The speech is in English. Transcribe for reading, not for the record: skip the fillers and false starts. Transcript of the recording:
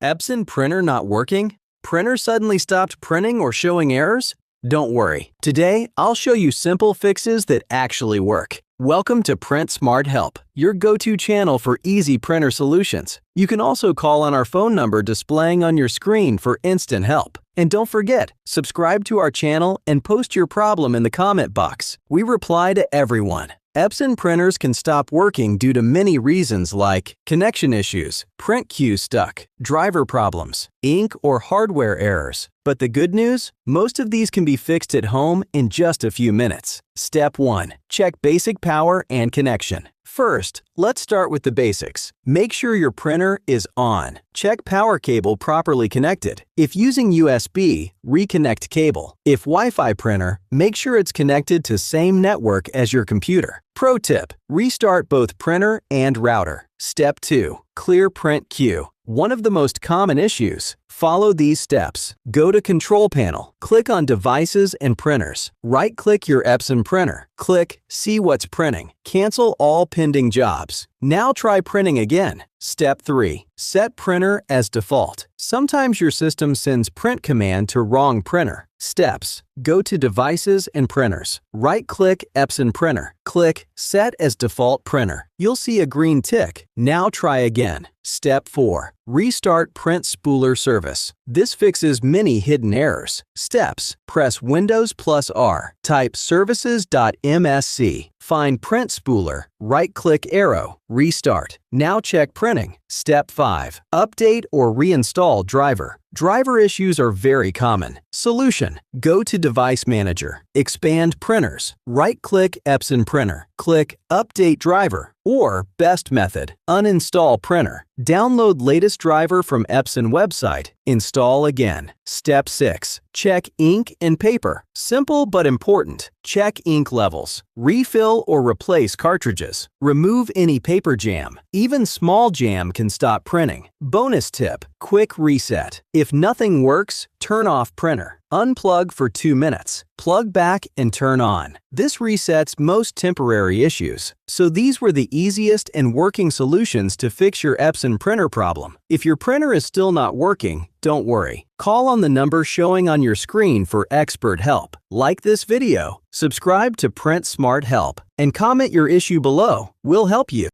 Epson printer not working? Printer suddenly stopped printing or showing errors? Don't worry. Today, I'll show you simple fixes that actually work. Welcome to Print Smart Help, your go-to channel for easy printer solutions. You can also call on our phone number displaying on your screen for instant help. And don't forget, subscribe to our channel and post your problem in the comment box. We reply to everyone. Epson printers can stop working due to many reasons like connection issues, print queue stuck, driver problems, ink or hardware errors. But the good news? Most of these can be fixed at home in just a few minutes. Step 1. Check basic power and connection. First, let's start with the basics. Make sure your printer is on. Check power cable properly connected. If using USB, reconnect cable. If Wi-Fi printer, make sure it's connected to same network as your computer. Pro tip: restart both printer and router. Step 2. Clear print queue. One of the most common issues. Follow these steps. Go to Control Panel. Click on Devices and Printers. Right-click your Epson printer. Click See What's Printing. Cancel all pending jobs. Now try printing again. Step 3. Set printer as default. Sometimes your system sends print command to wrong printer. Steps: go to Devices and Printers. Right-click Epson printer. Click Set as default printer. You'll see a green tick. Now try again. Step 4. Restart Print Spooler service. This fixes many hidden errors. Steps: press Windows plus R. Type services.msc. Find Print Spooler. Right-click arrow. Restart. Now check printing. Step 5. Update or reinstall driver. Driver issues are very common. Solution: go to Device Manager. Expand Printers. Right-click Epson printer. Click Update driver. Or, best method, uninstall printer. Download latest driver from Epson website. Install again. Step 6. Check ink and paper. Simple but important. Check ink levels. Refill or replace cartridges. Remove any paper jam. Even small jam can stop printing. Bonus tip: quick reset. If nothing works, turn off printer. Unplug for 2 minutes. Plug back and turn on. This resets most temporary issues. So these were the easiest and working solutions to fix your Epson printer problem. If your printer is still not working, don't worry. Call on the number showing on your screen for expert help. Like this video, subscribe to Print Smart Help, and comment your issue below. We'll help you.